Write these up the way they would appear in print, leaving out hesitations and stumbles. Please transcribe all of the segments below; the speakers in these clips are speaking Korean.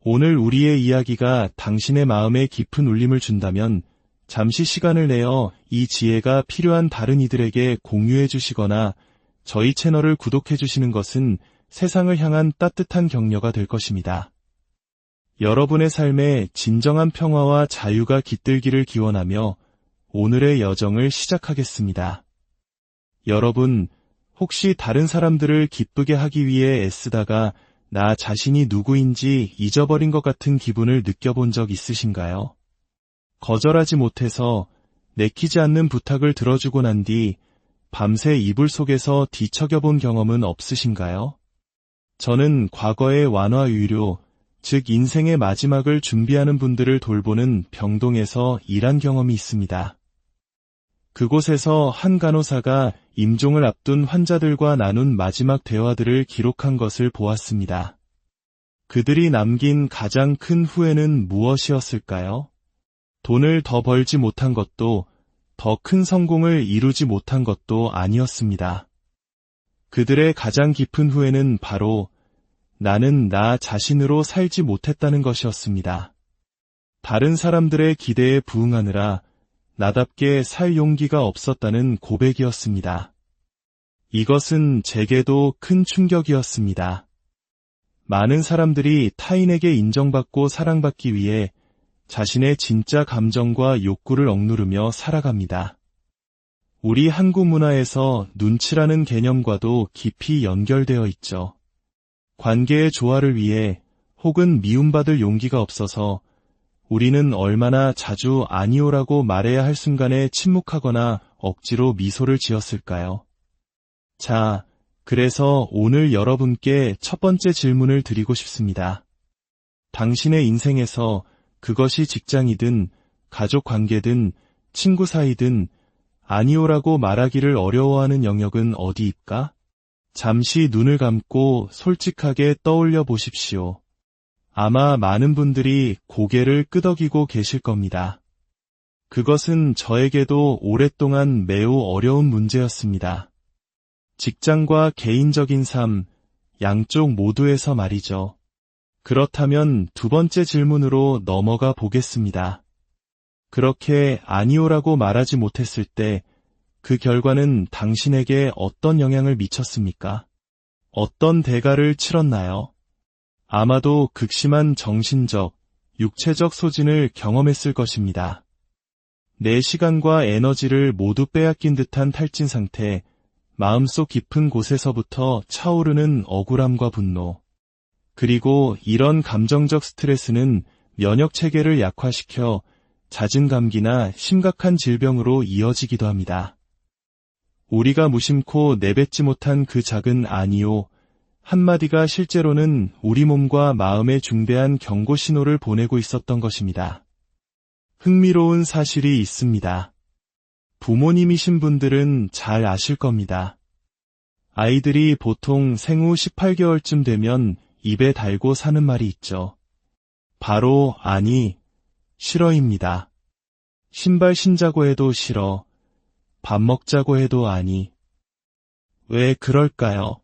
오늘 우리의 이야기가 당신의 마음에 깊은 울림을 준다면 잠시 시간을 내어 이 지혜가 필요한 다른 이들에게 공유해 주시거나 저희 채널을 구독해 주시는 것은 세상을 향한 따뜻한 격려가 될 것입니다. 여러분의 삶에 진정한 평화와 자유가 깃들기를 기원하며 오늘의 여정을 시작하겠습니다. 여러분, 혹시 다른 사람들을 기쁘게 하기 위해 애쓰다가 나 자신이 누구인지 잊어버린 것 같은 기분을 느껴본 적 있으신가요? 거절하지 못해서 내키지 않는 부탁을 들어주고 난 뒤 밤새 이불 속에서 뒤척여본 경험은 없으신가요? 저는 과거의 완화의료, 즉 인생의 마지막을 준비하는 분들을 돌보는 병동에서 일한 경험이 있습니다. 그곳에서 한 간호사가 임종을 앞둔 환자들과 나눈 마지막 대화들을 기록한 것을 보았습니다. 그들이 남긴 가장 큰 후회는 무엇이었을까요? 돈을 더 벌지 못한 것도, 더 큰 성공을 이루지 못한 것도 아니었습니다. 그들의 가장 깊은 후회는 바로 나는 나 자신으로 살지 못했다는 것이었습니다. 다른 사람들의 기대에 부응하느라 나답게 살 용기가 없었다는 고백이었습니다. 이것은 제게도 큰 충격이었습니다. 많은 사람들이 타인에게 인정받고 사랑받기 위해 자신의 진짜 감정과 욕구를 억누르며 살아갑니다. 우리 한국 문화에서 눈치라는 개념과도 깊이 연결되어 있죠. 관계의 조화를 위해 혹은 미움받을 용기가 없어서 우리는 얼마나 자주 아니오라고 말해야 할 순간에 침묵하거나 억지로 미소를 지었을까요? 자, 그래서 오늘 여러분께 첫 번째 질문을 드리고 싶습니다. 당신의 인생에서 그것이 직장이든 가족 관계든 친구 사이든 아니오라고 말하기를 어려워하는 영역은 어디입니까? 잠시 눈을 감고 솔직하게 떠올려 보십시오. 아마 많은 분들이 고개를 끄덕이고 계실 겁니다. 그것은 저에게도 오랫동안 매우 어려운 문제였습니다. 직장과 개인적인 삶, 양쪽 모두에서 말이죠. 그렇다면 두 번째 질문으로 넘어가 보겠습니다. 그렇게 아니오라고 말하지 못했을 때 그 결과는 당신에게 어떤 영향을 미쳤습니까? 어떤 대가를 치렀나요? 아마도 극심한 정신적, 육체적 소진을 경험했을 것입니다. 내 시간과 에너지를 모두 빼앗긴 듯한 탈진 상태, 마음속 깊은 곳에서부터 차오르는 억울함과 분노. 그리고 이런 감정적 스트레스는 면역 체계를 약화시켜 잦은 감기나 심각한 질병으로 이어지기도 합니다. 우리가 무심코 내뱉지 못한 그 작은 아니오, 한마디가 실제로는 우리 몸과 마음에 중대한 경고 신호를 보내고 있었던 것입니다. 흥미로운 사실이 있습니다. 부모님이신 분들은 잘 아실 겁니다. 아이들이 보통 생후 18개월쯤 되면 입에 달고 사는 말이 있죠. 바로 아니, 싫어입니다. 신발 신자고 해도 싫어. 밥 먹자고 해도 아니. 왜 그럴까요?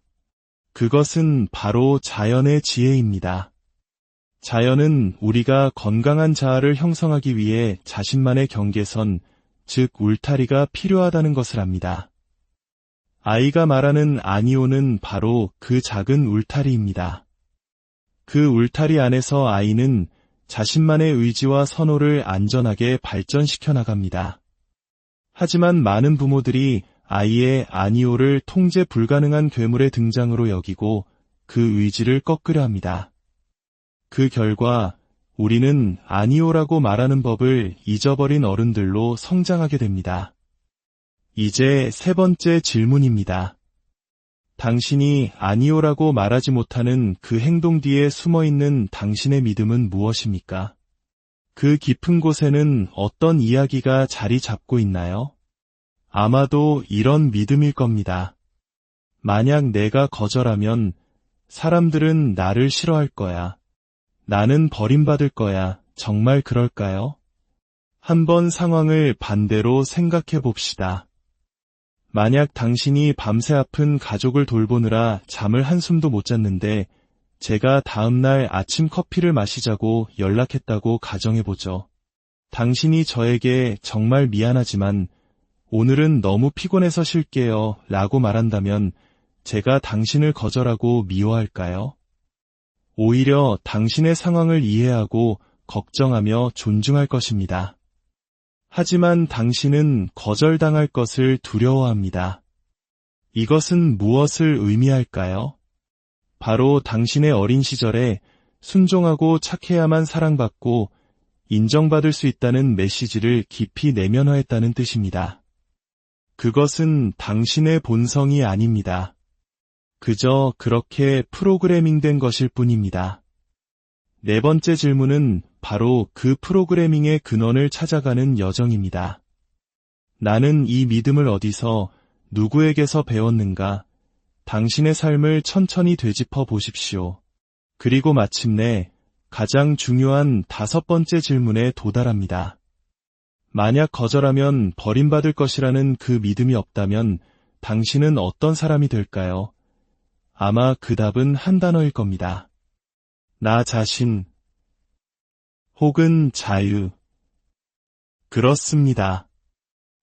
그것은 바로 자연의 지혜입니다. 자연은 우리가 건강한 자아를 형성하기 위해 자신만의 경계선, 즉 울타리가 필요하다는 것을 압니다. 아이가 말하는 아니오는 바로 그 작은 울타리입니다. 그 울타리 안에서 아이는 자신만의 의지와 선호를 안전하게 발전시켜 나갑니다. 하지만 많은 부모들이 아이의 아니오를 통제 불가능한 괴물의 등장으로 여기고 그 의지를 꺾으려 합니다. 그 결과 우리는 아니오라고 말하는 법을 잊어버린 어른들로 성장하게 됩니다. 이제 세 번째 질문입니다. 당신이 아니오라고 말하지 못하는 그 행동 뒤에 숨어있는 당신의 믿음은 무엇입니까? 그 깊은 곳에는 어떤 이야기가 자리 잡고 있나요? 아마도 이런 믿음일 겁니다. 만약 내가 거절하면 사람들은 나를 싫어할 거야. 나는 버림받을 거야. 정말 그럴까요? 한번 상황을 반대로 생각해 봅시다. 만약 당신이 밤새 아픈 가족을 돌보느라 잠을 한숨도 못 잤는데 제가 다음날 아침 커피를 마시자고 연락했다고 가정해보죠. 당신이 저에게 정말 미안하지만 오늘은 너무 피곤해서 쉴게요 라고 말한다면 제가 당신을 거절하고 미워할까요? 오히려 당신의 상황을 이해하고 걱정하며 존중할 것입니다. 하지만 당신은 거절당할 것을 두려워합니다. 이것은 무엇을 의미할까요? 바로 당신의 어린 시절에 순종하고 착해야만 사랑받고 인정받을 수 있다는 메시지를 깊이 내면화했다는 뜻입니다. 그것은 당신의 본성이 아닙니다. 그저 그렇게 프로그래밍된 것일 뿐입니다. 네 번째 질문은 바로 그 프로그래밍의 근원을 찾아가는 여정입니다. 나는 이 믿음을 어디서, 누구에게서 배웠는가? 당신의 삶을 천천히 되짚어 보십시오. 그리고 마침내 가장 중요한 5번째 질문에 도달합니다. 만약 거절하면 버림받을 것이라는 그 믿음이 없다면 당신은 어떤 사람이 될까요? 아마 그 답은 한 단어일 겁니다. 나 자신 혹은 자유. 그렇습니다.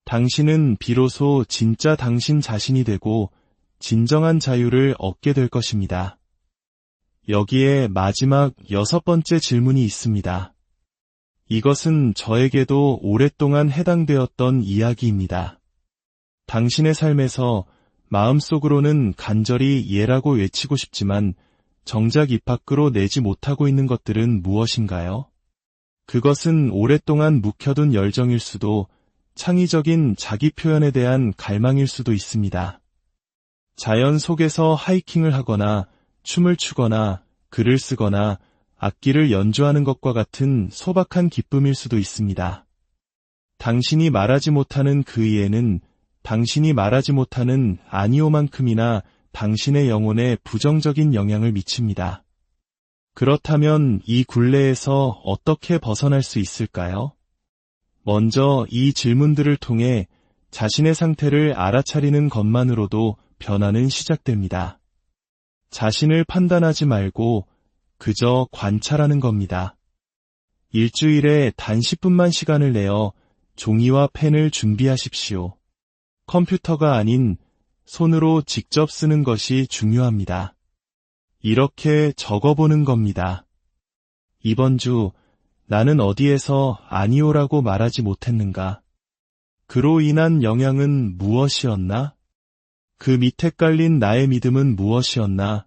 당신은 비로소 진짜 당신 자신이 되고 진정한 자유를 얻게 될 것입니다. 여기에 마지막 6번째 질문이 있습니다. 이것은 저에게도 오랫동안 해당되었던 이야기입니다. 당신의 삶에서 마음속으로는 간절히 예라고 외치고 싶지만 정작 입 밖으로 내지 못하고 있는 것들은 무엇인가요? 그것은 오랫동안 묵혀둔 열정일 수도 창의적인 자기 표현에 대한 갈망일 수도 있습니다. 자연 속에서 하이킹을 하거나 춤을 추거나 글을 쓰거나 악기를 연주하는 것과 같은 소박한 기쁨일 수도 있습니다. 당신이 말하지 못하는 그 이해는 당신이 말하지 못하는 아니오만큼이나 당신의 영혼에 부정적인 영향을 미칩니다. 그렇다면 이 굴레에서 어떻게 벗어날 수 있을까요? 먼저 이 질문들을 통해 자신의 상태를 알아차리는 것만으로도 변화는 시작됩니다. 자신을 판단하지 말고 그저 관찰하는 겁니다. 일주일에 단 10분만 시간을 내어 종이와 펜을 준비하십시오. 컴퓨터가 아닌 손으로 직접 쓰는 것이 중요합니다. 이렇게 적어보는 겁니다. 이번 주 나는 어디에서 아니오라고 말하지 못했는가? 그로 인한 영향은 무엇이었나? 그 밑에 깔린 나의 믿음은 무엇이었나?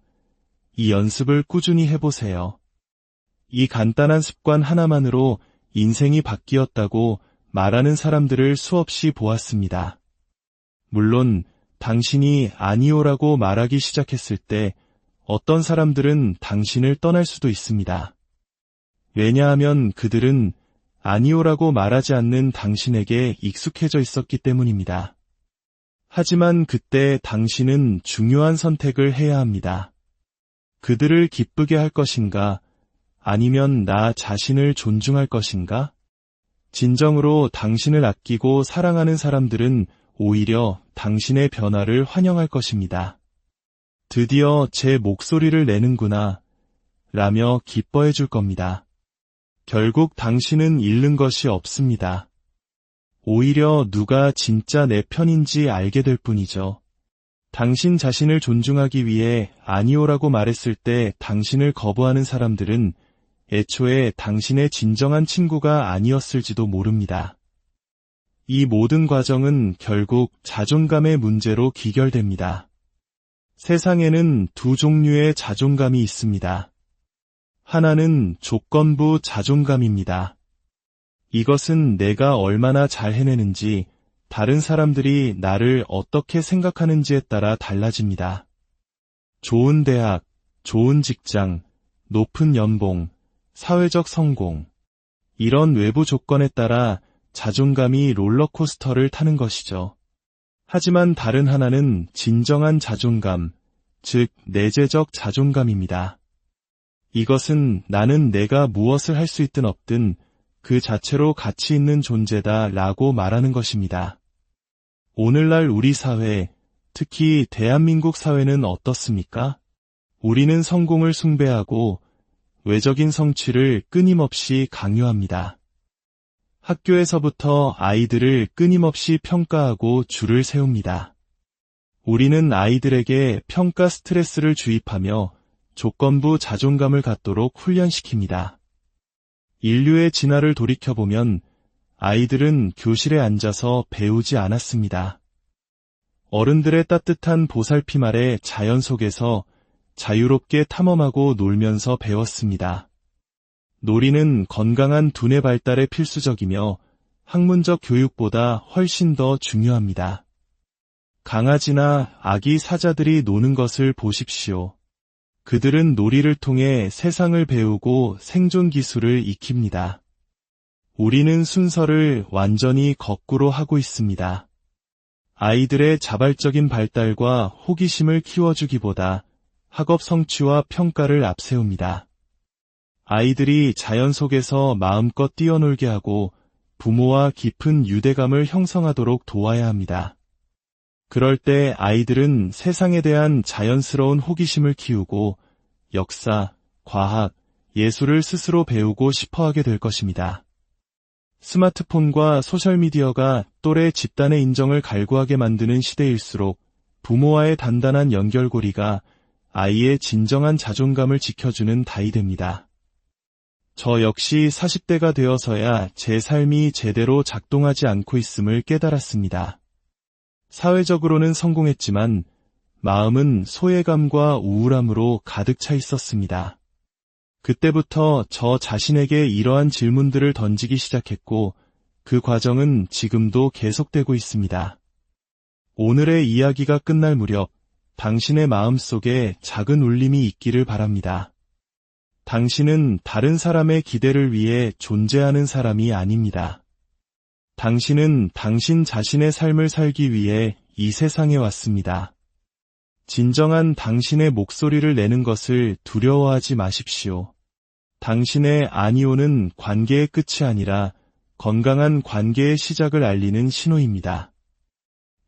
이 연습을 꾸준히 해보세요. 이 간단한 습관 하나만으로 인생이 바뀌었다고 말하는 사람들을 수없이 보았습니다. 물론 당신이 아니오라고 말하기 시작했을 때 어떤 사람들은 당신을 떠날 수도 있습니다. 왜냐하면 그들은 아니오라고 말하지 않는 당신에게 익숙해져 있었기 때문입니다. 하지만 그때 당신은 중요한 선택을 해야 합니다. 그들을 기쁘게 할 것인가? 아니면 나 자신을 존중할 것인가? 진정으로 당신을 아끼고 사랑하는 사람들은 오히려 당신의 변화를 환영할 것입니다. 드디어 제 목소리를 내는구나 라며 기뻐해 줄 겁니다. 결국 당신은 잃는 것이 없습니다. 오히려 누가 진짜 내 편인지 알게 될 뿐이죠. 당신 자신을 존중하기 위해 아니오라고 말했을 때 당신을 거부하는 사람들은 애초에 당신의 진정한 친구가 아니었을지도 모릅니다. 이 모든 과정은 결국 자존감의 문제로 귀결됩니다. 세상에는 두 종류의 자존감이 있습니다. 하나는 조건부 자존감입니다. 이것은 내가 얼마나 잘 해내는지, 다른 사람들이 나를 어떻게 생각하는지에 따라 달라집니다. 좋은 대학, 좋은 직장, 높은 연봉, 사회적 성공, 이런 외부 조건에 따라 자존감이 롤러코스터를 타는 것이죠. 하지만 다른 하나는 진정한 자존감, 즉 내재적 자존감입니다. 이것은 나는 내가 무엇을 할 수 있든 없든 그 자체로 가치 있는 존재다 라고 말하는 것입니다. 오늘날 우리 사회, 특히 대한민국 사회는 어떻습니까? 우리는 성공을 숭배하고 외적인 성취를 끊임없이 강요합니다. 학교에서부터 아이들을 끊임없이 평가하고 줄을 세웁니다. 우리는 아이들에게 평가 스트레스를 주입하며 조건부 자존감을 갖도록 훈련시킵니다. 인류의 진화를 돌이켜보면 아이들은 교실에 앉아서 배우지 않았습니다. 어른들의 따뜻한 보살핌 아래 자연 속에서 자유롭게 탐험하고 놀면서 배웠습니다. 놀이는 건강한 두뇌 발달에 필수적이며 학문적 교육보다 훨씬 더 중요합니다. 강아지나 아기 사자들이 노는 것을 보십시오. 그들은 놀이를 통해 세상을 배우고 생존 기술을 익힙니다. 우리는 순서를 완전히 거꾸로 하고 있습니다. 아이들의 자발적인 발달과 호기심을 키워주기보다 학업 성취와 평가를 앞세웁니다. 아이들이 자연 속에서 마음껏 뛰어놀게 하고 부모와 깊은 유대감을 형성하도록 도와야 합니다. 그럴 때 아이들은 세상에 대한 자연스러운 호기심을 키우고 역사, 과학, 예술을 스스로 배우고 싶어하게 될 것입니다. 스마트폰과 소셜미디어가 또래 집단의 인정을 갈구하게 만드는 시대일수록 부모와의 단단한 연결고리가 아이의 진정한 자존감을 지켜주는 다이 됩니다. 저 역시 40대가 되어서야 제 삶이 제대로 작동하지 않고 있음을 깨달았습니다. 사회적으로는 성공했지만 마음은 소외감과 우울함으로 가득 차 있었습니다. 그때부터 저 자신에게 이러한 질문들을 던지기 시작했고 그 과정은 지금도 계속되고 있습니다. 오늘의 이야기가 끝날 무렵 당신의 마음속에 작은 울림이 있기를 바랍니다. 당신은 다른 사람의 기대를 위해 존재하는 사람이 아닙니다. 당신은 당신 자신의 삶을 살기 위해 이 세상에 왔습니다. 진정한 당신의 목소리를 내는 것을 두려워하지 마십시오. 당신의 아니오는 관계의 끝이 아니라 건강한 관계의 시작을 알리는 신호입니다.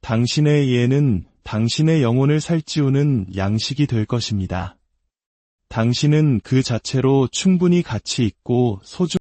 당신의 예는 당신의 영혼을 살찌우는 양식이 될 것입니다. 당신은 그 자체로 충분히 가치 있고 소중합니다.